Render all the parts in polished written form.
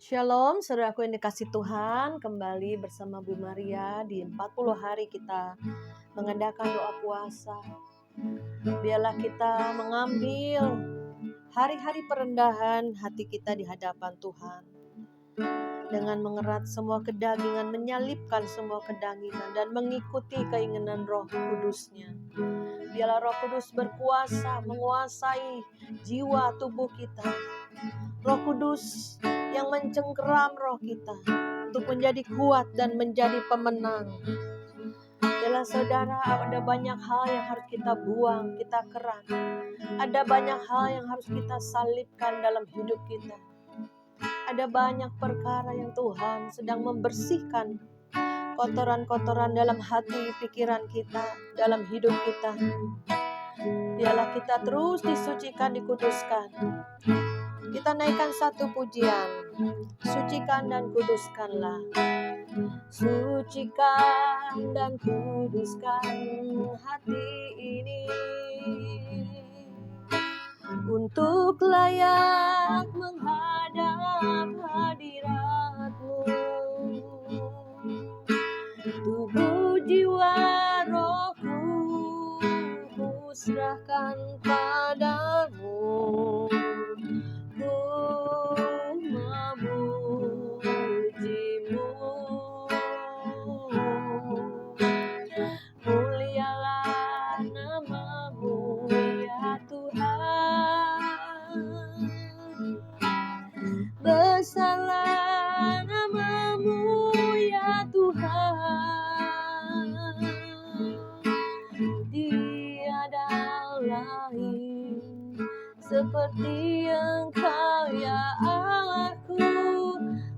Shalom, saudaraku yang dikasih Tuhan, kembali bersama Bu Maria di 40 hari kita mengadakan doa puasa. Biarlah kita mengambil hari-hari perendahan hati kita di hadapan Tuhan. Dengan mengerat semua kedagingan, menyalipkan semua kedagingan dan mengikuti keinginan Roh Kudus-Nya. Biarlah Roh Kudus berkuasa, menguasai jiwa tubuh kita. Roh Kudus yang mencengkeram roh kita untuk menjadi kuat dan menjadi pemenang. Biarlah saudara, ada banyak hal yang harus kita buang, kita kerat. Ada banyak hal yang harus kita salibkan dalam hidup kita. Ada banyak perkara yang Tuhan sedang membersihkan kotoran-kotoran dalam hati, pikiran kita, dalam hidup kita. Biarlah kita terus disucikan, dikuduskan. Kita naikkan satu pujian. Sucikan dan kuduskanlah. Sucikan dan kuduskan hati ini untuk layak menghadap hadirat-Mu. Tubuh, jiwa, rohku kuserahkan padamu. Ku memuji-Mu. Mulialah nama-Mu ya Tuhan. Besarlah nama-Mu ya Tuhan. Tiada lain seperti Engkau ya aku,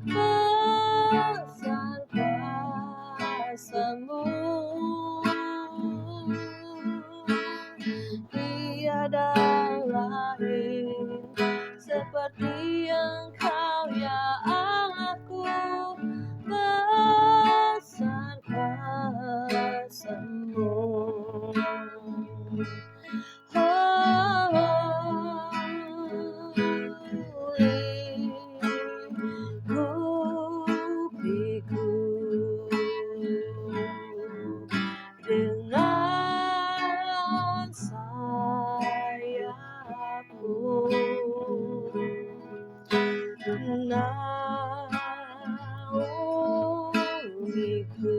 besar kuasa-Mu. Tiada lain seperti Engkau ya aku, besar kuasa-Mu. Dengan sayapku naungiku,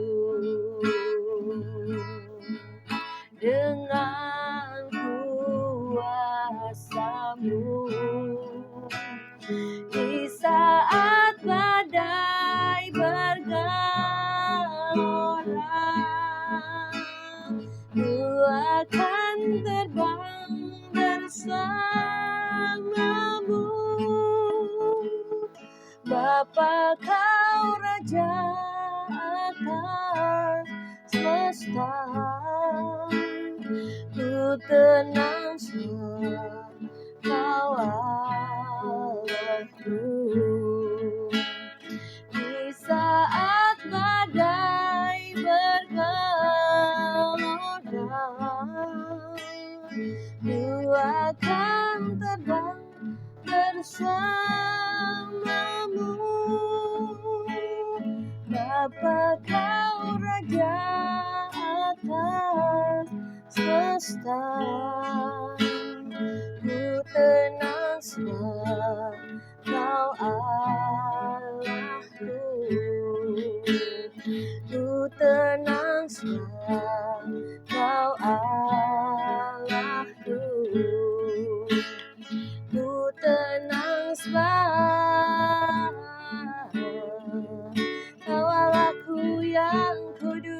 dengan kuasa-Mu. Di saat badai bergelora, ku akan terbang bersama-Mu. Bapa, Kau Raja atas semesta, ku tenang sebab Kau Allahku. Di saat badai bergelora, ku akan terbang bersama-Mu. Bapa, Kau Raja atas semesta, ku tenang sebab Kau Allahku. Ku tenang sebab Kau Allahku. Ku tenang sebab Kau Allahku yang kudus.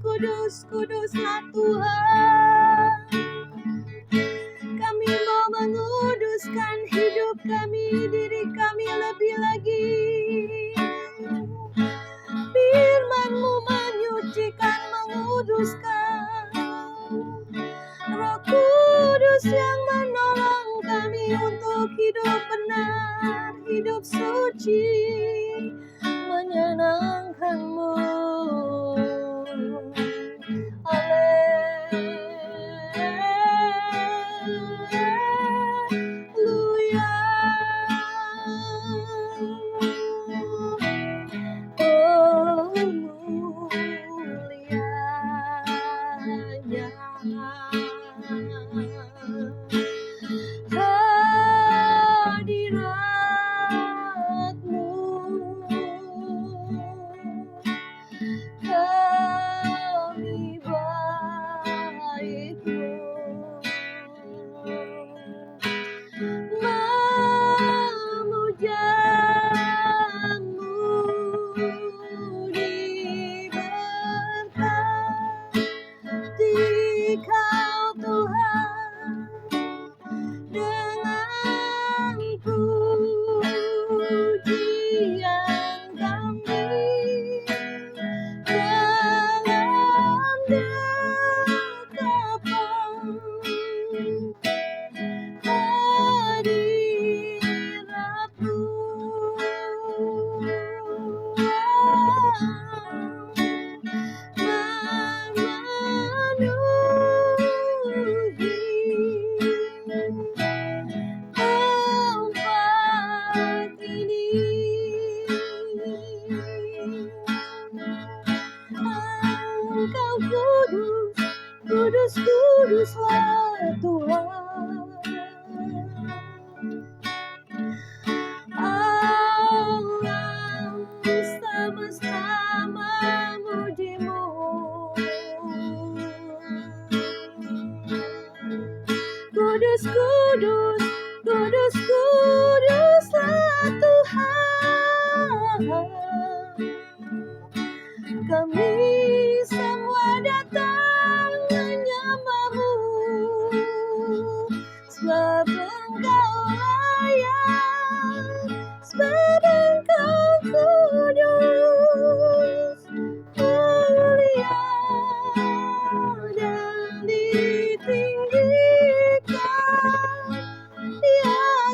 Kudus, kuduslah Tuhan. Kami mau menguduskan hidup kami, diri kami lebih lagi. Firman-Mu menyucikan, menguduskan. Roh Kudus yang menolong kami untuk hidup benar, hidup suci, menyenangkan-Mu. Haleluya.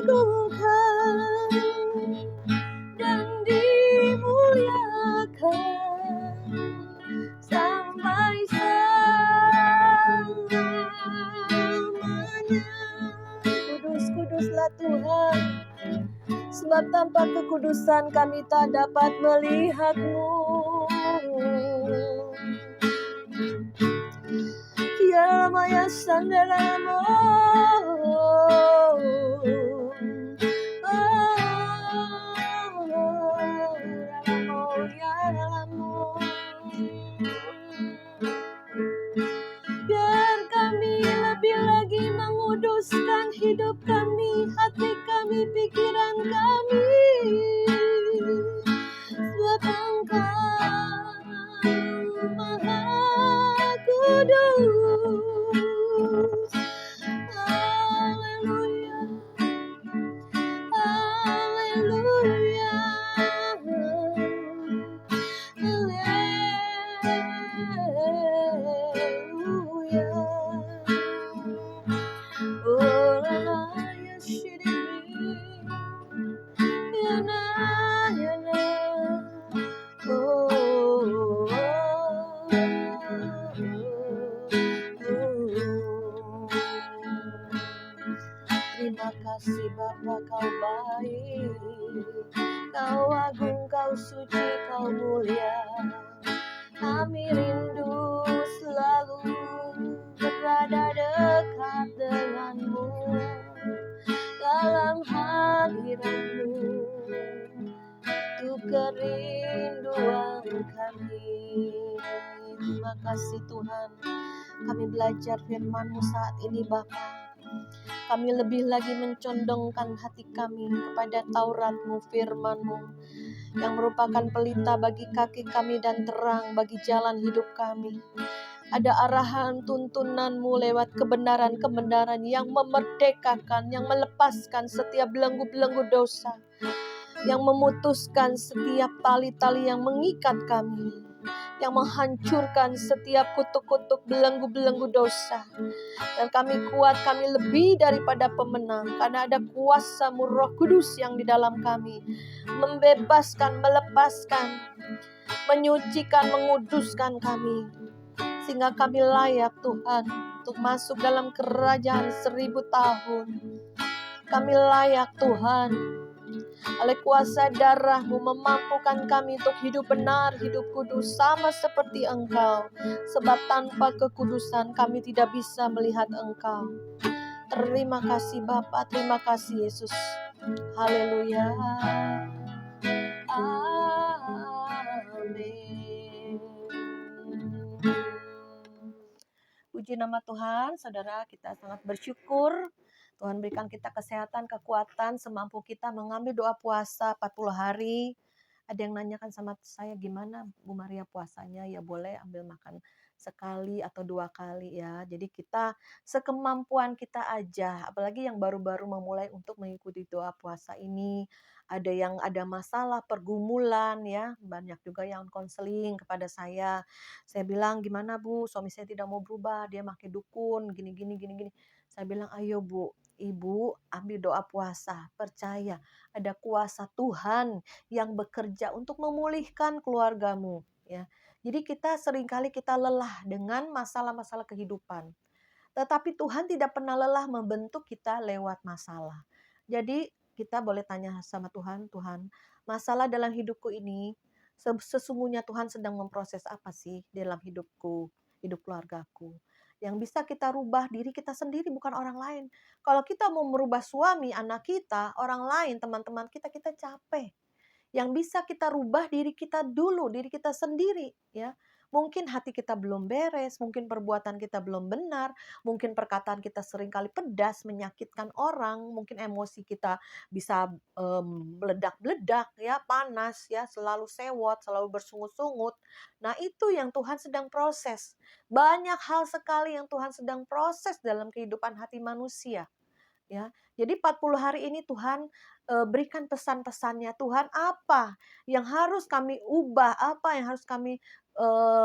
diagungkan dan dimuliakan sampai selamanya. Kudus, kuduslah Tuhan, sebab tanpa kekudusan kami tak dapat melihat-Mu. Ya Maya Sandaramo, biar kami lebih lagi menguduskan hidup kami, hati kami, pikiran kami, sebab Engkau Maha Kudus. Haleluya, haleluya, haleluya. Oh la la ya shiri, ya na ya na. Oh, terima kasih Bapa, Kau baik, Kau agung, Kau suci, Kau mulia. Kami rindu selalu berada dekat dengan-Mu, dalam hadirat-Mu, itu kerinduan kami. Terima kasih Tuhan, kami belajar firman-Mu saat ini Bapa. Kami lebih lagi mencondongkan hati kami kepada Taurat-Mu, firman-Mu, yang merupakan pelita bagi kaki kami dan terang bagi jalan hidup kami. Ada arahan tuntunan-Mu lewat kebenaran-kebenaran yang memerdekakan, yang melepaskan setiap belenggu-belenggu dosa, yang memutuskan setiap tali-tali yang mengikat kami, yang menghancurkan setiap kutuk-kutuk belenggu-belenggu dosa. Dan kami kuat, kami lebih daripada pemenang, karena ada kuasa-Mu Roh Kudus yang di dalam kami, membebaskan, melepaskan, menyucikan, menguduskan kami, sehingga kami layak Tuhan untuk masuk dalam kerajaan 1000 tahun. Kami layak Tuhan, oleh kuasa darah-Mu memampukan kami untuk hidup benar, hidup kudus, sama seperti Engkau. Sebab tanpa kekudusan kami tidak bisa melihat Engkau. Terima kasih Bapa, terima kasih Yesus. Haleluya. Amin. Puji nama Tuhan, saudara, kita sangat bersyukur. Tuhan berikan kita kesehatan, kekuatan, semampu kita mengambil doa puasa 40 hari. Ada yang nanyakan sama saya, gimana Bu Maria puasanya? Ya boleh ambil makan sekali atau 2 kali ya. Jadi kita sekemampuan kita aja. Apalagi yang baru-baru memulai untuk mengikuti doa puasa ini. Ada yang ada masalah, pergumulan ya. Banyak juga yang konseling kepada saya. Saya bilang, gimana Bu, suami saya tidak mau berubah, dia pakai dukun, gini-gini. Saya bilang, ayo Bu, Ibu ambil doa puasa, percaya ada kuasa Tuhan yang bekerja untuk memulihkan keluargamu. Ya. Jadi seringkali kita lelah dengan masalah-masalah kehidupan. Tetapi Tuhan tidak pernah lelah membentuk kita lewat masalah. Jadi kita boleh tanya sama Tuhan, Tuhan, masalah dalam hidupku ini, sesungguhnya Tuhan sedang memproses apa sih dalam hidupku, hidup keluargaku. Yang bisa kita rubah diri kita sendiri, bukan orang lain. Kalau kita mau merubah suami, anak kita, orang lain, teman-teman kita capek. Yang bisa kita rubah diri kita dulu, diri kita sendiri. Ya. Mungkin hati kita belum beres, mungkin perbuatan kita belum benar, mungkin perkataan kita seringkali pedas, menyakitkan orang, mungkin emosi kita bisa meledak-ledak, ya, panas, ya, selalu sewot, selalu bersungut-sungut. Nah, itu yang Tuhan sedang proses. Banyak hal sekali yang Tuhan sedang proses dalam kehidupan hati manusia. Ya, jadi 40 hari ini Tuhan berikan pesan-pesannya. Tuhan, apa yang harus kami ubah, apa yang harus kami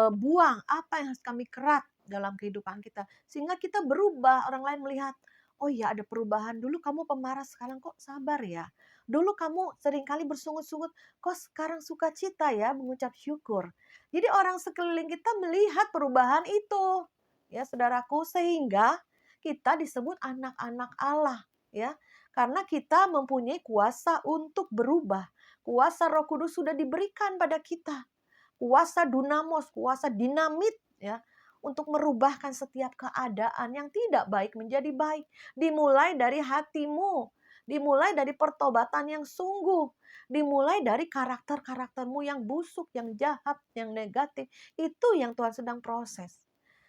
buang, apa yang harus kami kerat dalam kehidupan kita, sehingga kita berubah, orang lain melihat, oh ya ada perubahan, dulu kamu pemarah sekarang kok sabar ya. Dulu kamu seringkali bersungut-sungut, kok sekarang sukacita ya, mengucap syukur. Jadi orang sekeliling kita melihat perubahan itu. Ya saudaraku, sehingga kita disebut anak-anak Allah. Ya, karena kita mempunyai kuasa untuk berubah. Kuasa Roh Kudus sudah diberikan pada kita. Kuasa dunamos, kuasa dinamit ya, untuk merubahkan setiap keadaan yang tidak baik menjadi baik. Dimulai dari hatimu, dimulai dari pertobatan yang sungguh, dimulai dari karakter-karaktermu yang busuk, yang jahat, yang negatif. Itu yang Tuhan sedang proses.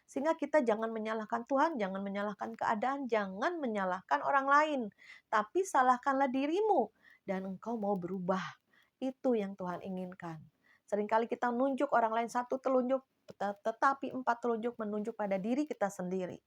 Sehingga kita jangan menyalahkan Tuhan, jangan menyalahkan keadaan, jangan menyalahkan orang lain. Tapi salahkanlah dirimu dan engkau mau berubah. Itu yang Tuhan inginkan. Seringkali kita menunjuk orang lain satu telunjuk, tetapi 4 telunjuk menunjuk pada diri kita sendiri.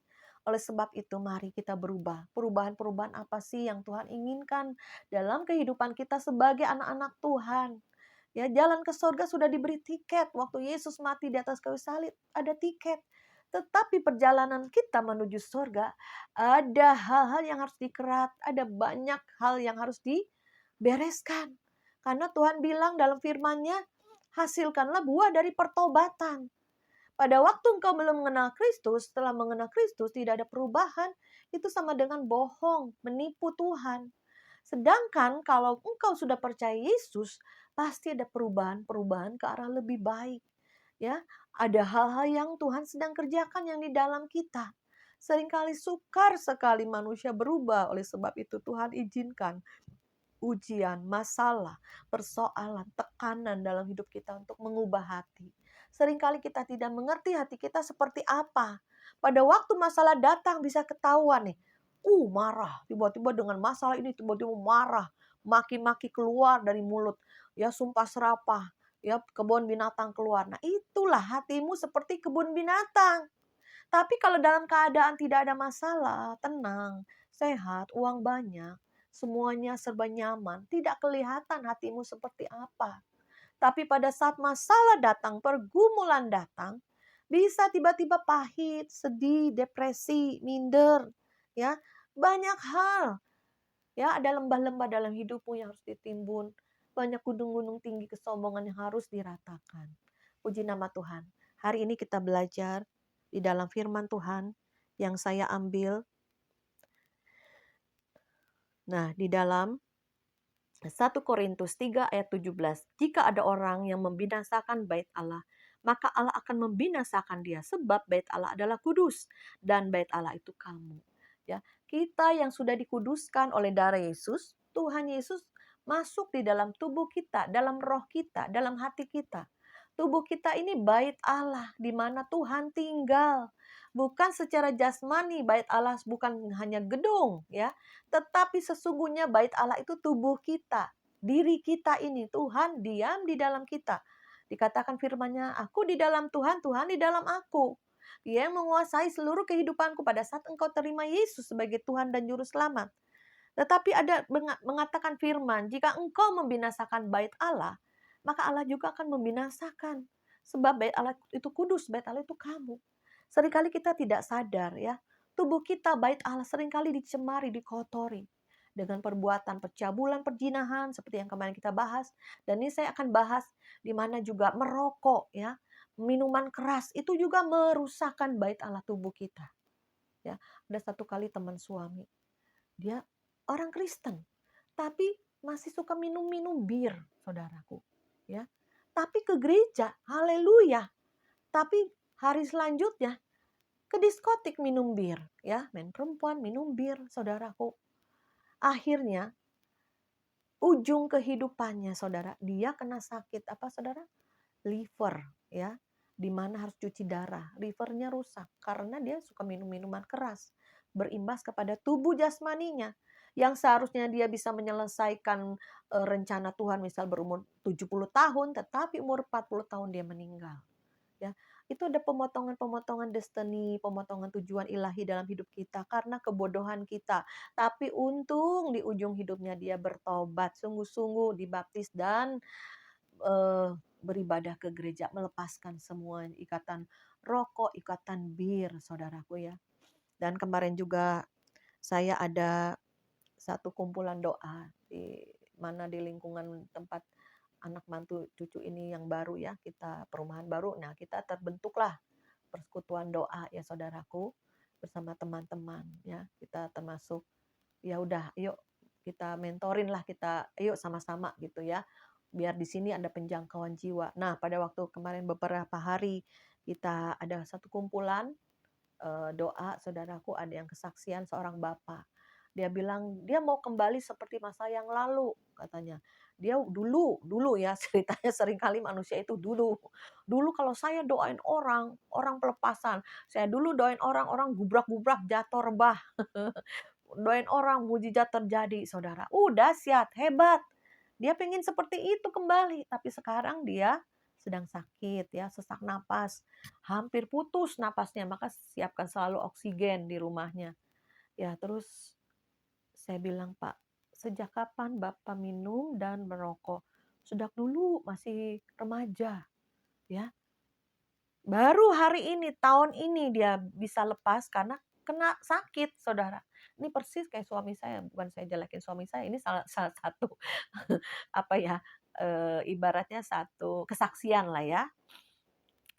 Oleh sebab itu mari kita berubah. Perubahan-perubahan apa sih yang Tuhan inginkan dalam kehidupan kita sebagai anak-anak Tuhan. Ya, jalan ke surga sudah diberi tiket. Waktu Yesus mati di atas kayu salib, ada tiket. Tetapi perjalanan kita menuju surga, ada hal-hal yang harus dikerat, ada banyak hal yang harus dibereskan. Karena Tuhan bilang dalam firman-Nya, hasilkanlah buah dari pertobatan. Pada waktu engkau belum mengenal Kristus, setelah mengenal Kristus tidak ada perubahan, itu sama dengan bohong, menipu Tuhan. Sedangkan kalau engkau sudah percaya Yesus, pasti ada perubahan-perubahan ke arah lebih baik. Ya, ada hal-hal yang Tuhan sedang kerjakan yang di dalam kita. Seringkali sukar sekali manusia berubah, oleh sebab itu Tuhan izinkan ujian, masalah, persoalan, tekanan dalam hidup kita untuk mengubah hati. Seringkali kita tidak mengerti hati kita seperti apa. Pada waktu masalah datang bisa ketahuan nih. Marah. Tiba-tiba dengan masalah ini tiba-tiba marah. Maki-maki keluar dari mulut. Ya sumpah serapah. Ya kebun binatang keluar. Nah itulah hatimu seperti kebun binatang. Tapi kalau dalam keadaan tidak ada masalah, tenang, sehat, uang banyak, semuanya serba nyaman, tidak kelihatan hatimu seperti apa. Tapi pada saat masalah datang, pergumulan datang, bisa tiba-tiba pahit, sedih, depresi, minder, ya, banyak hal. Ya, ada lembah-lembah dalam hidupmu yang harus ditimbun, banyak gunung-gunung tinggi kesombongan yang harus diratakan. Puji nama Tuhan. Hari ini kita belajar di dalam firman Tuhan yang saya ambil. Nah, di dalam 1 Korintus 3 ayat 17. Jika ada orang yang membinasakan bait Allah, maka Allah akan membinasakan dia sebab bait Allah adalah kudus dan bait Allah itu kamu. Ya, kita yang sudah dikuduskan oleh darah Yesus, Tuhan Yesus masuk di dalam tubuh kita, dalam roh kita, dalam hati kita. Tubuh kita ini bait Allah di mana Tuhan tinggal. Bukan secara jasmani, bait Allah bukan hanya gedung ya, tetapi sesungguhnya bait Allah itu tubuh kita, diri kita ini. Tuhan diam di dalam kita. Dikatakan firman-Nya, aku di dalam Tuhan, Tuhan di dalam aku. Dia yang menguasai seluruh kehidupanku pada saat engkau terima Yesus sebagai Tuhan dan Juru Selamat. Tetapi ada mengatakan firman, jika engkau membinasakan bait Allah, maka Allah juga akan membinasakan. Sebab bait Allah itu kudus, bait Allah itu kamu. Seringkali kita tidak sadar ya, tubuh kita bait Allah seringkali dicemari, dikotori dengan perbuatan pencabulan, perjinahan seperti yang kemarin kita bahas. Dan ini saya akan bahas di mana juga merokok ya, minuman keras itu juga merusakkan bait Allah tubuh kita. Ya, ada satu kali teman suami, dia orang Kristen, tapi masih suka minum-minum bir, saudaraku. Ya, tapi ke gereja, haleluya. Tapi hari selanjutnya ke diskotik minum bir, ya, main perempuan minum bir, saudaraku. Akhirnya ujung kehidupannya, saudara, dia kena sakit apa, saudara? Liver, ya, di mana harus cuci darah. Livernya rusak karena dia suka minum minuman keras, berimbas kepada tubuh jasmaninya yang seharusnya dia bisa menyelesaikan rencana Tuhan, misal berumur 70 tahun, tetapi umur 40 tahun dia meninggal. Ya, itu ada pemotongan-pemotongan destiny, pemotongan tujuan ilahi dalam hidup kita karena kebodohan kita. Tapi untung di ujung hidupnya dia bertobat, sungguh-sungguh dibaptis dan beribadah ke gereja, melepaskan semua ikatan rokok, ikatan bir, saudaraku ya. Dan kemarin juga saya ada satu kumpulan doa di mana di lingkungan tempat anak mantu cucu ini yang baru ya, kita perumahan baru. Nah, kita terbentuklah persekutuan doa ya saudaraku, bersama teman-teman ya. Kita termasuk, ya udah yuk kita mentorin lah, kita yuk sama-sama gitu ya. Biar di sini ada penjangkauan jiwa. Nah, pada waktu kemarin beberapa hari kita ada satu kumpulan doa, saudaraku, ada yang kesaksian seorang bapak. Dia bilang dia mau kembali seperti masa yang lalu, katanya. Dia dulu ya ceritanya, seringkali manusia itu dulu. Dulu kalau saya doain orang, orang pelepasan. Saya dulu doain orang, orang gubrak-gubrak jatuh rebah. Doain orang mujizat terjadi, saudara. Dahsyat, hebat. Dia pengen seperti itu kembali, tapi sekarang dia sedang sakit ya, sesak napas, hampir putus napasnya, maka siapkan selalu oksigen di rumahnya. Ya, terus saya bilang, "Pak, sejak kapan Bapak minum dan merokok?" "Sejak dulu masih remaja." Ya, baru hari ini, tahun ini dia bisa lepas karena kena sakit, saudara. Ini persis kayak suami saya, bukan saya jelekin suami saya, ini salah salah satu apa ya, ibaratnya satu kesaksian lah ya.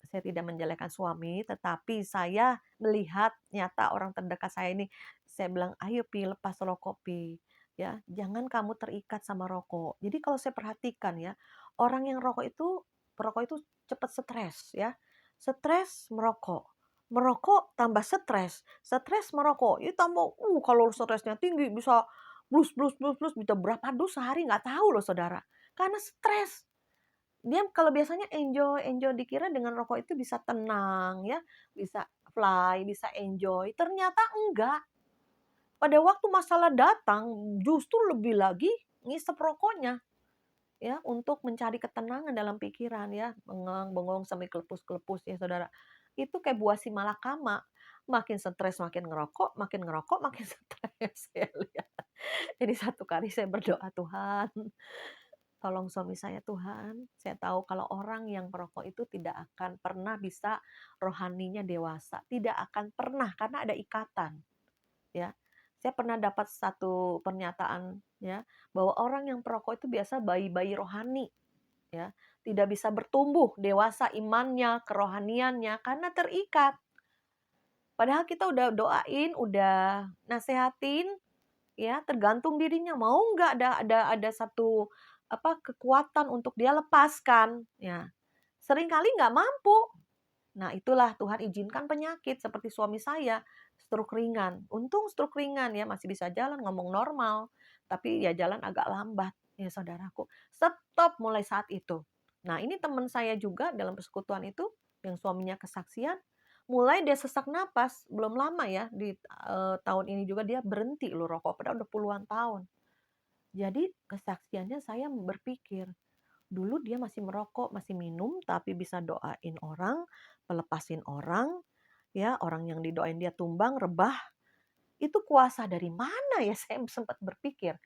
Saya tidak menjelekkan suami, tetapi saya melihat nyata orang terdekat saya ini, saya bilang, "Ayo Pi, lepas rokok Pi, ya, jangan kamu terikat sama rokok." Jadi kalau saya perhatikan ya, orang yang perokok itu cepat stres ya. Stres merokok, merokok tambah stres, stres merokok, itu tambah, kalau stresnya tinggi bisa blus blus blus blus, bisa berapa dus sehari nggak tahu loh saudara, karena stres. Dia kalau biasanya enjoy enjoy, dikira dengan rokok itu bisa tenang ya, bisa fly, bisa enjoy, ternyata enggak. Pada waktu masalah datang, justru lebih lagi ngisep rokoknya, ya, untuk mencari ketenangan dalam pikiran ya, bengong-bengong sampai kelepus-kelepus ya saudara. Itu kayak buah si malakama, makin stres makin ngerokok makin stres saya lihat. Jadi satu kali saya berdoa, "Tuhan, tolong suami saya Tuhan, saya tahu kalau orang yang perokok itu tidak akan pernah bisa rohaninya dewasa, tidak akan pernah karena ada ikatan, ya." Saya pernah dapat satu pernyataan ya, bahwa orang yang perokok itu biasa bayi-bayi rohani, ya, tidak bisa bertumbuh dewasa imannya, kerohaniannya karena terikat. Padahal kita udah doain, udah nasehatin, ya, tergantung dirinya mau nggak ada satu kekuatan untuk dia lepaskan, ya. Seringkali nggak mampu. Nah, itulah Tuhan izinkan penyakit seperti suami saya, stroke ringan. Untung stroke ringan ya, masih bisa jalan, ngomong normal, tapi ya jalan agak lambat, ya saudaraku. Stop mulai saat itu. Nah, ini teman saya juga dalam persekutuan itu, yang suaminya kesaksian, mulai dia sesak napas, belum lama ya, di tahun ini juga dia berhenti loh rokok, padahal udah puluhan tahun. Jadi kesaksiannya saya berpikir, dulu dia masih merokok, masih minum, tapi bisa doain orang, melepasin orang, ya, orang yang didoain dia tumbang, rebah. Itu kuasa dari mana ya? Saya sempat berpikir.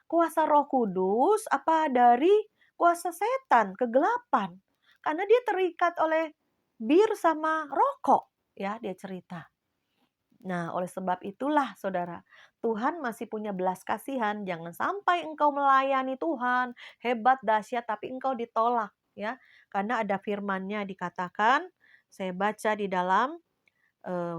Kuasa Roh Kudus apa dari kuasa setan, kegelapan? Karena dia terikat oleh bir sama rokok, ya, dia cerita. Nah, oleh sebab itulah saudara, Tuhan masih punya belas kasihan. Jangan sampai engkau melayani Tuhan, hebat, dahsyat, tapi engkau ditolak. Ya, karena ada firman-Nya dikatakan, saya baca di dalam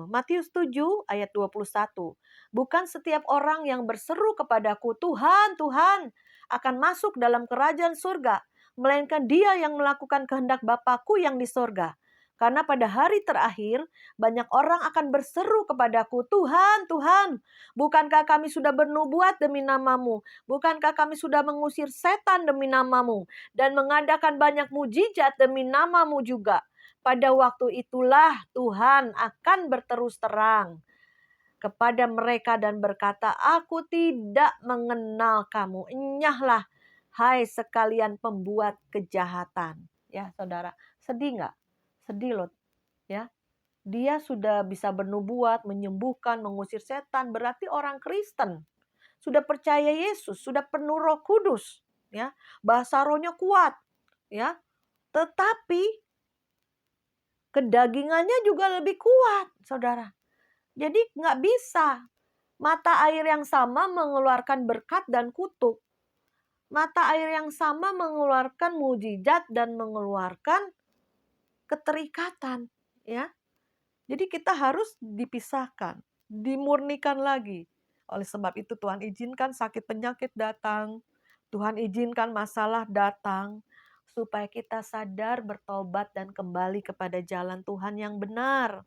Matius 7 ayat 21. Bukan setiap orang yang berseru kepadaku, Tuhan, Tuhan, akan masuk dalam kerajaan surga, melainkan dia yang melakukan kehendak Bapakku yang di surga. Karena pada hari terakhir, banyak orang akan berseru kepadaku, Tuhan, Tuhan, bukankah kami sudah bernubuat demi namamu? Bukankah kami sudah mengusir setan demi namamu? Dan mengadakan banyak mujizat demi namamu juga? Pada waktu itulah Tuhan akan berterus terang kepada mereka dan berkata, "Aku tidak mengenal kamu. Enyahlah, hai sekalian pembuat kejahatan." Ya, saudara, sedih nggak? Sedih loh, ya. Dia sudah bisa bernubuat, menyembuhkan, mengusir setan. Berarti orang Kristen sudah percaya Yesus, sudah penuh Roh Kudus, ya. Bahasa rohnya kuat, ya. Tetapi kedagingannya juga lebih kuat, saudara. Jadi nggak bisa Mata air yang sama mengeluarkan berkat dan kutuk. Mata air yang sama mengeluarkan mujizat dan mengeluarkan keterikatan, ya. Jadi kita harus dipisahkan, dimurnikan lagi. Oleh sebab itu Tuhan izinkan sakit penyakit datang, Tuhan izinkan masalah datang, supaya kita sadar, bertobat, dan kembali kepada jalan Tuhan yang benar.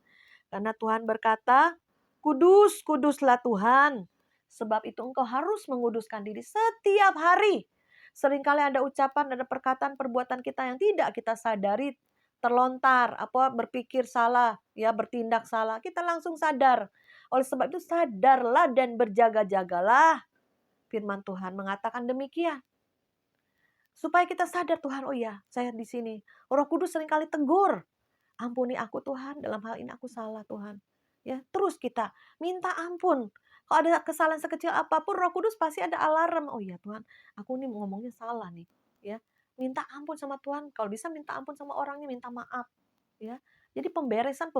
Karena Tuhan berkata, kudus, kuduslah Tuhan. Sebab itu engkau harus menguduskan diri setiap hari. Seringkali ada ucapan, ada perkataan, perbuatan kita yang tidak kita sadari, terlontar, berpikir salah, ya bertindak salah. Kita langsung sadar. Oleh sebab itu sadarlah dan berjaga-jagalah. Firman Tuhan mengatakan demikian. Supaya kita sadar, Tuhan, oh ya, saya di sini. Roh Kudus seringkali tegur. Ampuni aku Tuhan, dalam hal ini aku salah Tuhan. Ya, terus kita minta ampun. Kalau ada kesalahan sekecil apapun, Roh Kudus pasti ada alarm. Oh iya Tuhan, aku nih ngomongnya salah nih. Ya, minta ampun sama Tuhan. Kalau bisa minta ampun sama orangnya, minta maaf. Ya, jadi pemberesan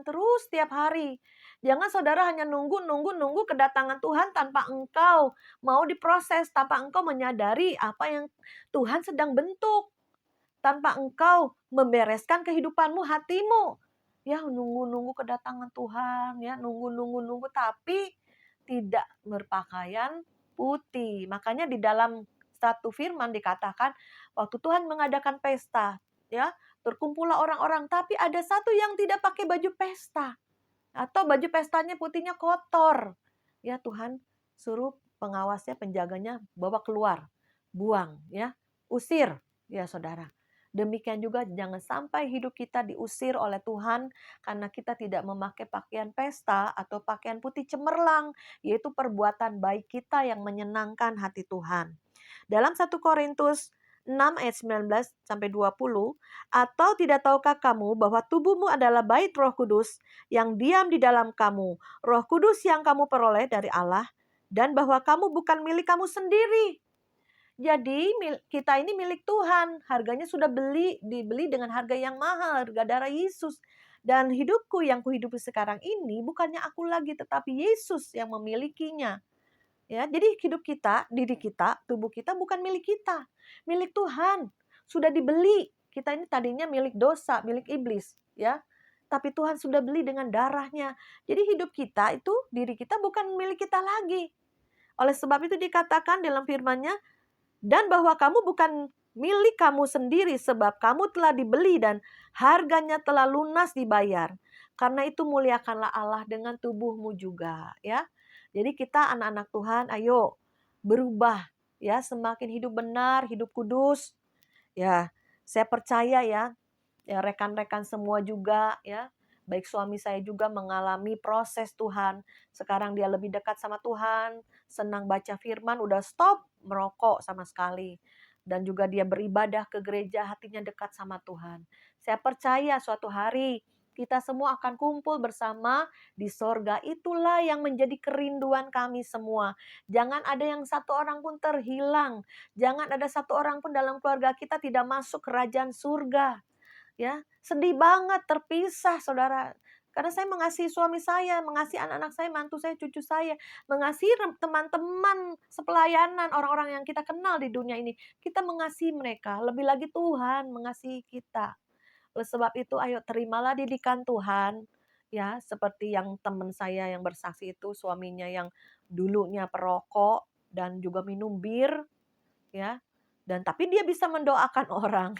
terus setiap hari. Jangan saudara hanya nunggu kedatangan Tuhan tanpa engkau mau diproses, tanpa engkau menyadari apa yang Tuhan sedang bentuk. Tanpa engkau membereskan kehidupanmu, hatimu. Ya, nunggu kedatangan Tuhan, ya, nunggu, tapi tidak berpakaian putih. Makanya di dalam satu firman dikatakan, waktu Tuhan mengadakan pesta, ya, terkumpullah orang-orang, tapi ada satu yang tidak pakai baju pesta. Atau baju pestanya putihnya kotor. Ya, Tuhan suruh pengawasnya, penjaganya bawa keluar, buang, ya, usir, ya saudara. Demikian juga jangan sampai hidup kita diusir oleh Tuhan karena kita tidak memakai pakaian pesta atau pakaian putih cemerlang, yaitu perbuatan baik kita yang menyenangkan hati Tuhan. Dalam 1 Korintus 6 ayat 19 sampai 20, atau tidak tahukah kamu bahwa tubuhmu adalah bait Roh Kudus yang diam di dalam kamu, Roh Kudus yang kamu peroleh dari Allah, dan bahwa kamu bukan milik kamu sendiri. Jadi kita ini milik Tuhan, harganya sudah dibeli dengan harga yang mahal, harga darah Yesus. Dan hidupku yang kuhidupi sekarang ini bukannya aku lagi, tetapi Yesus yang memilikinya. Ya, jadi hidup kita, diri kita, tubuh kita bukan milik kita, milik Tuhan. Sudah dibeli. Kita ini tadinya milik dosa, milik iblis, ya. Tapi Tuhan sudah beli dengan darahnya. Jadi hidup kita itu, diri kita bukan milik kita lagi. Oleh sebab itu dikatakan dalam firman-Nya, dan bahwa kamu bukan milik kamu sendiri sebab kamu telah dibeli dan harganya telah lunas dibayar. Karena itu muliakanlah Allah dengan tubuhmu juga, ya. Jadi kita anak-anak Tuhan, ayo berubah, ya, semakin hidup benar, hidup kudus. Ya, saya percaya ya rekan-rekan semua juga, ya. Baik suami saya juga mengalami proses Tuhan. Sekarang dia lebih dekat sama Tuhan, senang baca firman, udah stop merokok sama sekali. Dan juga dia beribadah ke gereja, hatinya dekat sama Tuhan. Saya percaya suatu hari kita semua akan kumpul bersama di sorga. Itulah yang menjadi kerinduan kami semua. Jangan ada yang satu orang pun terhilang. Jangan ada satu orang pun dalam keluarga kita tidak masuk kerajaan surga. Ya, sedih banget terpisah saudara. Karena saya mengasihi suami saya, mengasihi anak-anak saya, mantu saya, cucu saya, mengasihi teman-teman sepelayanan, orang-orang yang kita kenal di dunia ini. Kita mengasihi mereka, lebih lagi Tuhan mengasihi kita. Oleh sebab itu ayo terimalah didikan Tuhan. Ya, seperti yang teman saya yang bersaksi itu, suaminya yang dulunya perokok dan juga minum bir, ya. Dan tapi dia bisa mendoakan orang.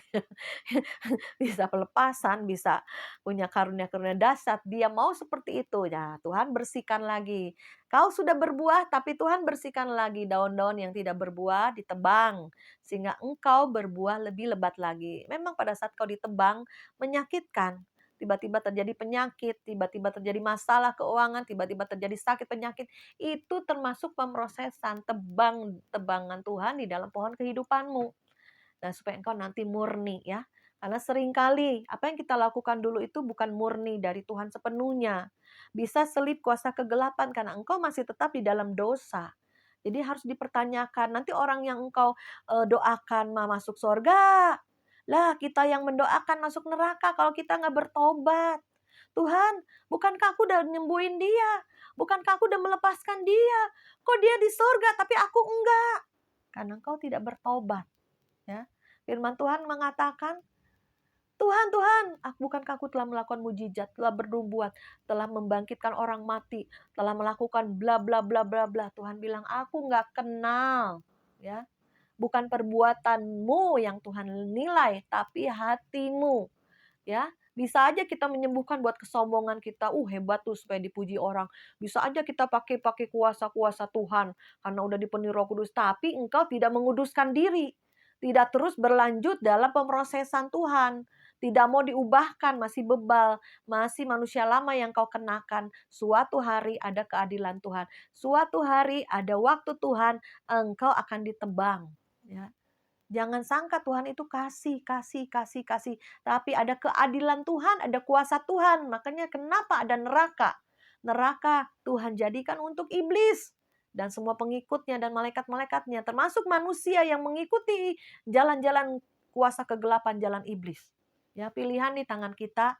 Bisa pelepasan, bisa punya karunia-karunia dahsyat. Dia mau seperti itu. Ya, Tuhan bersihkan lagi. Kau sudah berbuah, tapi Tuhan bersihkan lagi daun-daun yang tidak berbuah, ditebang. Sehingga engkau berbuah lebih lebat lagi. Memang pada saat kau ditebang, menyakitkan. Tiba-tiba terjadi penyakit, tiba-tiba terjadi masalah keuangan, tiba-tiba terjadi sakit penyakit. Itu termasuk pemrosesan tebangan Tuhan di dalam pohon kehidupanmu. Nah, supaya engkau nanti murni ya. Karena seringkali apa yang kita lakukan dulu itu bukan murni dari Tuhan sepenuhnya. Bisa selip kuasa kegelapan karena engkau masih tetap di dalam dosa. Jadi harus dipertanyakan, nanti orang yang engkau doakan masuk surga. Lah kita yang mendoakan masuk neraka kalau kita nggak bertobat. Tuhan, bukankah aku udah nyembuhin dia? Bukankah aku udah melepaskan dia? Kok dia di surga tapi aku enggak? Karena engkau tidak bertobat. Ya. Firman Tuhan mengatakan, Tuhan, Tuhan, bukankah aku telah melakukan mujizat, telah bernubuat, telah membangkitkan orang mati, telah melakukan bla bla bla bla bla. Tuhan bilang, aku nggak kenal. Ya, bukan perbuatanmu yang Tuhan nilai, tapi hatimu. Ya, bisa aja kita menyembuhkan buat kesombongan kita. Hebat tuh supaya dipuji orang. Bisa aja kita pakai kuasa-kuasa Tuhan karena udah dipenuhi Roh Kudus, tapi engkau tidak menguduskan diri. Tidak terus berlanjut dalam pemrosesan Tuhan. Tidak mau diubahkan, masih bebal, masih manusia lama yang kau kenakan. Suatu hari ada keadilan Tuhan. Suatu hari ada waktu Tuhan, engkau akan ditebang. Ya. Jangan sangka Tuhan itu kasih. Tapi ada keadilan Tuhan, ada kuasa Tuhan. Makanya kenapa ada neraka? Neraka Tuhan jadikan untuk iblis dan semua pengikutnya dan malaikat-malaikatnya. Termasuk manusia yang mengikuti jalan-jalan kuasa kegelapan, jalan iblis. Ya, pilihan di tangan kita.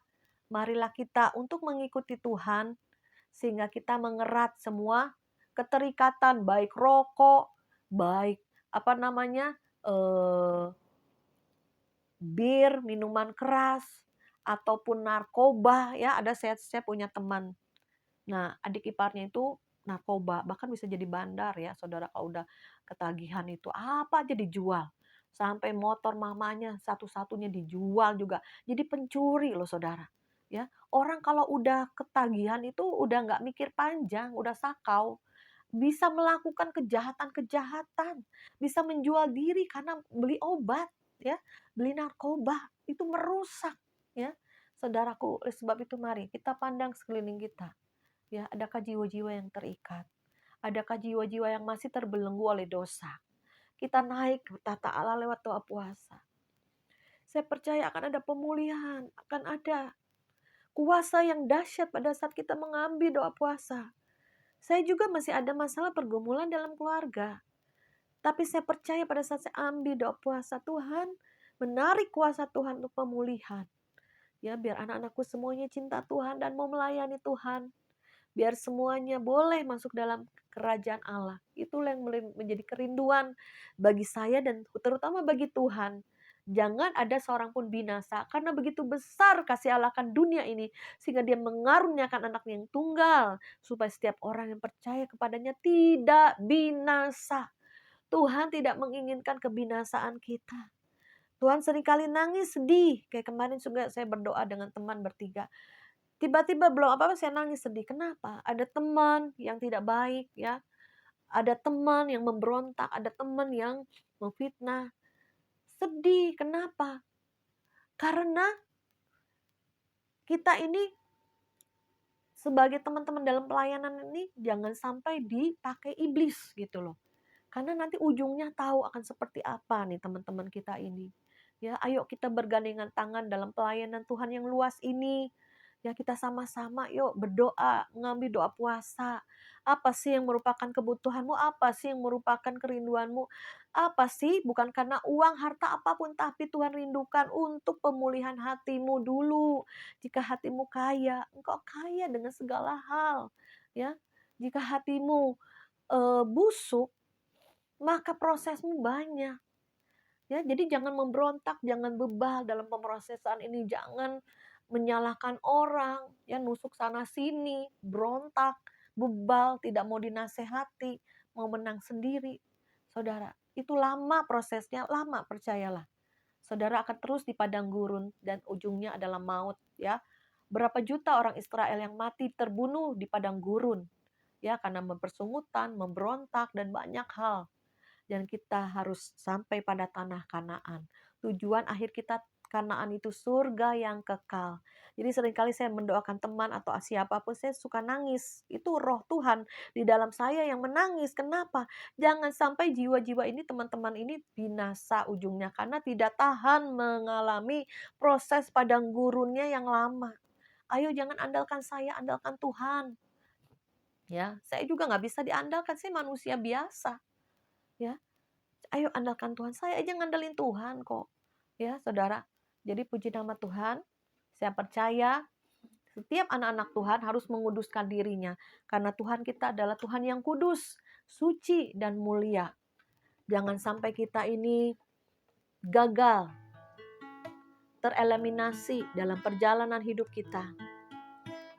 Marilah kita untuk mengikuti Tuhan. Sehingga kita mengerat semua keterikatan, baik rokok, baik bir, minuman keras, ataupun narkoba. Ya, ada saya punya teman. Nah, adik iparnya itu narkoba, bahkan bisa jadi bandar ya, saudara, kalau udah ketagihan itu apa aja dijual. Sampai motor mamanya satu-satunya dijual juga. Jadi pencuri loh saudara. Ya, orang kalau udah ketagihan itu udah nggak mikir panjang, udah sakau. Bisa melakukan kejahatan-kejahatan, bisa menjual diri karena beli obat, ya, beli narkoba, itu merusak, ya. Saudaraku, oleh sebab itu mari kita pandang sekeliling kita. Ya, adakah jiwa-jiwa yang terikat? Adakah jiwa-jiwa yang masih terbelenggu oleh dosa? Kita naik ke tata Allah lewat doa puasa. Saya percaya akan ada pemulihan, akan ada kuasa yang dahsyat pada saat kita mengambil doa puasa. Saya juga masih ada masalah pergumulan dalam keluarga. Tapi saya percaya pada saat saya ambil doa puasa, Tuhan menarik kuasa Tuhan untuk pemulihan. Ya, biar anak-anakku semuanya cinta Tuhan dan mau melayani Tuhan. Biar semuanya boleh masuk dalam kerajaan Allah. Itulah yang menjadi kerinduan bagi saya dan terutama bagi Tuhan. Jangan ada seorang pun binasa, karena begitu besar kasih Allah akan dunia ini, sehingga dia mengaruniakan anaknya yang tunggal, supaya setiap orang yang percaya kepadanya tidak binasa. Tuhan tidak menginginkan kebinasaan kita. Tuhan seringkali nangis sedih, kayak kemarin juga saya berdoa dengan teman bertiga. Tiba-tiba belum apa-apa saya nangis sedih. Kenapa? Ada teman yang tidak baik ya. Ada teman yang memberontak, ada teman yang memfitnah. Sedih, kenapa? Karena kita ini sebagai teman-teman dalam pelayanan ini jangan sampai dipakai iblis gitu loh. Karena nanti ujungnya tahu akan seperti apa nih teman-teman kita ini. Ya, ayo kita bergandengan tangan dalam pelayanan Tuhan yang luas ini. Ya, kita sama-sama yuk berdoa, mengambil doa puasa. Apa sih yang merupakan kebutuhanmu? Apa sih yang merupakan kerinduanmu? Apa sih? Bukan karena uang, harta apapun, tapi Tuhan rindukan untuk pemulihan hatimu dulu. Jika hatimu kaya, engkau kaya dengan segala hal. Ya, jika hatimu busuk, maka prosesmu banyak. Ya, jadi jangan memberontak, jangan bebal dalam pemrosesan ini, jangan menyalahkan orang, ya nusuk sana sini, berontak, bebal, tidak mau dinasehati, mau menang sendiri. Saudara, itu lama prosesnya, lama percayalah. Saudara akan terus di padang gurun dan ujungnya adalah maut, ya. Berapa juta orang Israel yang mati terbunuh di padang gurun, ya karena mempersungutan, memberontak dan banyak hal. Dan kita harus sampai pada tanah Kanaan. Tujuan akhir kita Kanaan itu surga yang kekal. Jadi seringkali saya mendoakan teman atau siapapun, saya suka nangis. Itu roh Tuhan di dalam saya yang menangis. Kenapa? Jangan sampai jiwa-jiwa ini, teman-teman ini binasa ujungnya. Karena tidak tahan mengalami proses padang gurunnya yang lama. Ayo jangan andalkan saya, andalkan Tuhan. Ya, saya juga nggak bisa diandalkan, saya manusia biasa. Ya, ayo andalkan Tuhan. Saya aja ngandelin Tuhan kok. Ya, saudara. Jadi puji nama Tuhan. Saya percaya Setiap anak-anak Tuhan harus menguduskan dirinya. Karena Tuhan kita adalah Tuhan yang kudus, suci, dan mulia. Jangan sampai kita ini gagal, tereliminasi dalam perjalanan hidup kita.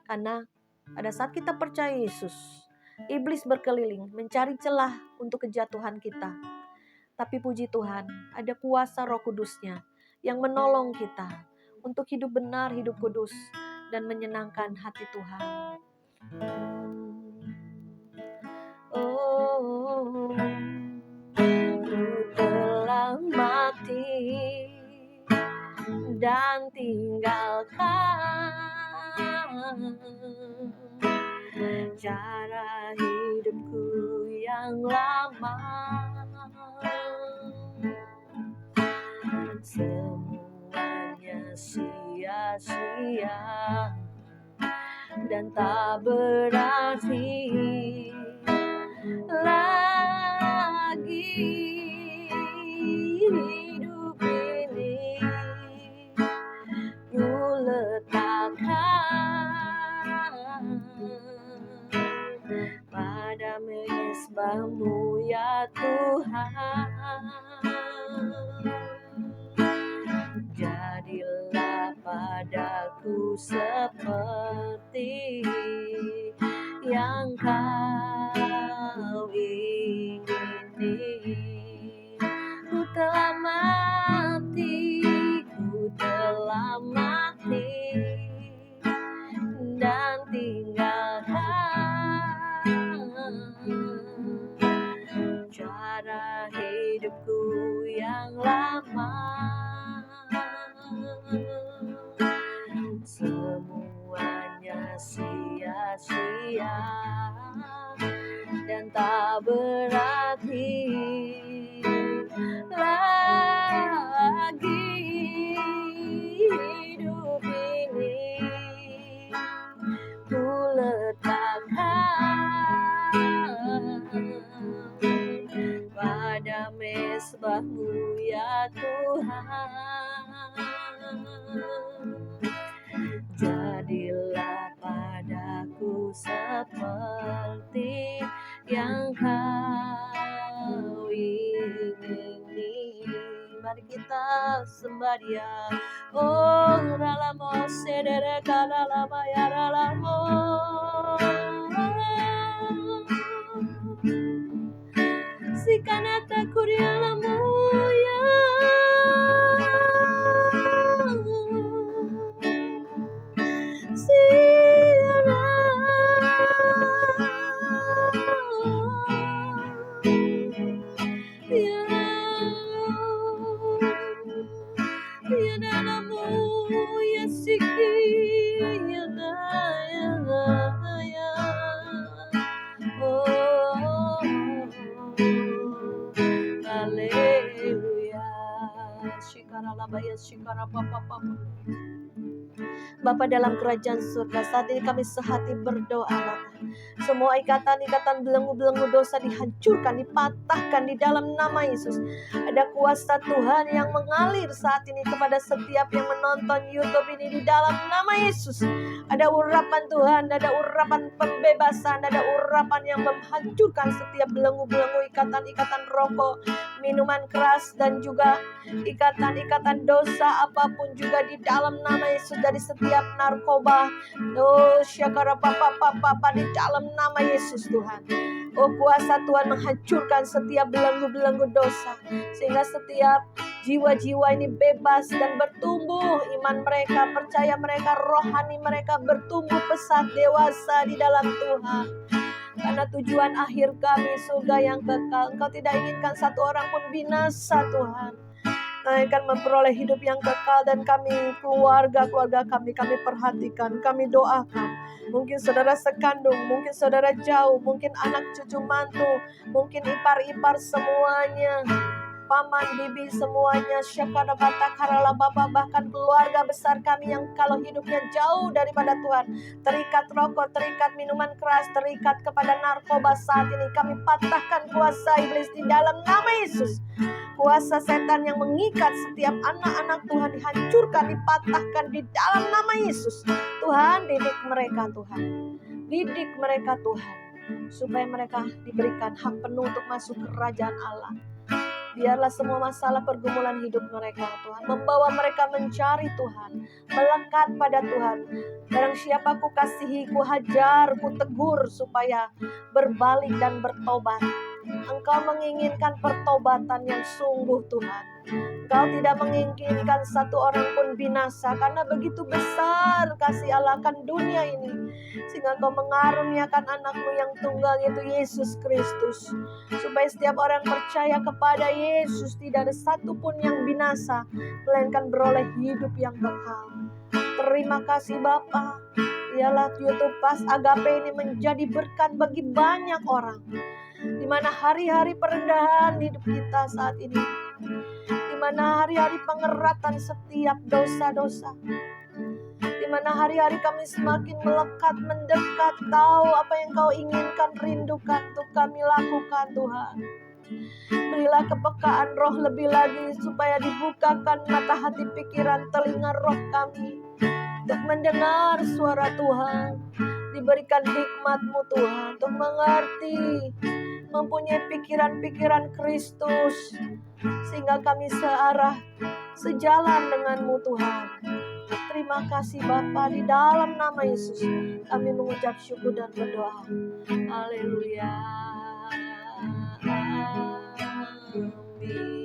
Karena pada saat kita percaya Yesus, iblis berkeliling mencari celah untuk kejatuhan kita. Tapi puji Tuhan, ada kuasa Roh Kudus-Nya yang menolong kita untuk hidup benar, hidup kudus, dan menyenangkan hati Tuhan. Oh, ku telah mati dan tinggalkan cara hidupku yang lama. Semuanya sia-sia dan tak berarti lagi hidup ini. Ku letakkan pada mezbah-Mu ya Tuhan. Jadilah padaku seperti yang Kau ingini. Ku telah mati dan tinggalkan cara hidupku yang lama. Semuanya sia-sia dan tak berarti lagi hidup ini. Ku letakkan pada mezbah-Mu ya Tuhan. Jadilah padaku seperti yang Kau ingini. Mari kita sembah Dia. Oh, ralamo sedere karalama ya ralamo. Sikanata kurialamu ya. Bapa dalam kerajaan surga, saat ini kami sehati berdoa Bapa. Semua ikatan-ikatan belenggu-belenggu dosa dihancurkan, dipatahkan di dalam nama Yesus. Ada kuasa Tuhan yang mengalir saat ini kepada setiap yang menonton YouTube ini di dalam nama Yesus. Ada urapan Tuhan, ada urapan pembebasan, ada urapan yang menghancurkan setiap belenggu-belenggu ikatan-ikatan rokok, minuman keras, dan juga ikatan-ikatan dosa apapun juga di dalam nama Yesus. Dari setiap narkoba, oh syakara papa di dalam nama Yesus Tuhan. Oh kuasa Tuhan menghancurkan setiap belenggu-belenggu dosa, sehingga setiap jiwa-jiwa ini bebas dan bertumbuh iman mereka, percaya mereka, rohani mereka bertumbuh pesat dewasa di dalam Tuhan. Karena tujuan akhir kami surga yang kekal. Engkau tidak inginkan satu orang pun binasa Tuhan, akan memperoleh hidup yang kekal. Dan kami, keluarga kami perhatikan, kami doakan. Mungkin saudara sekandung, mungkin saudara jauh, mungkin anak cucu mantu, mungkin ipar-ipar semuanya. paman, bibi, semuanya, syakada bata karala baba, bahkan keluarga besar kami yang kalau hidupnya jauh daripada Tuhan, terikat rokok, terikat minuman keras, terikat kepada narkoba saat ini, kami patahkan kuasa iblis di dalam nama Yesus. Kuasa setan yang mengikat setiap anak-anak Tuhan dihancurkan, dipatahkan di dalam nama Yesus. Tuhan, didik mereka Tuhan. Didik mereka Tuhan, supaya mereka diberikan hak penuh untuk masuk ke kerajaan Allah. Biarlah semua masalah pergumulan hidup mereka Tuhan membawa mereka mencari Tuhan, melekat pada Tuhan. Barang siapa ku kasihi, ku hajar, ku tegur supaya berbalik dan bertobat. Engkau menginginkan pertobatan yang sungguh Tuhan. Engkau tidak menginginkan satu orang pun binasa, karena begitu besar kasih Allah akan dunia ini, sehingga Engkau mengaruniakan anakmu yang tunggal, yaitu Yesus Kristus, supaya setiap orang percaya kepada Yesus tidak ada satu pun yang binasa, melainkan beroleh hidup yang kekal. Terima kasih Bapa. Biarlah YouTube Pas Agape ini menjadi berkat bagi banyak orang, di mana hari-hari perendahan hidup kita saat ini, di mana hari-hari pengeratan setiap dosa-dosa, di mana hari-hari kami semakin melekat, mendekat, tahu apa yang Kau inginkan, rindukan untuk kami lakukan Tuhan. Berilah kepekaan roh lebih lagi, supaya dibukakan mata hati, pikiran, telinga roh kami untuk mendengar suara Tuhan. Diberikan hikmat-Mu Tuhan untuk mengerti, mempunyai pikiran-pikiran Kristus, sehingga kami searah, sejalan dengan-Mu Tuhan. Terima kasih Bapa, di dalam nama Yesus kami mengucap syukur dan berdoa. Haleluya. Amin.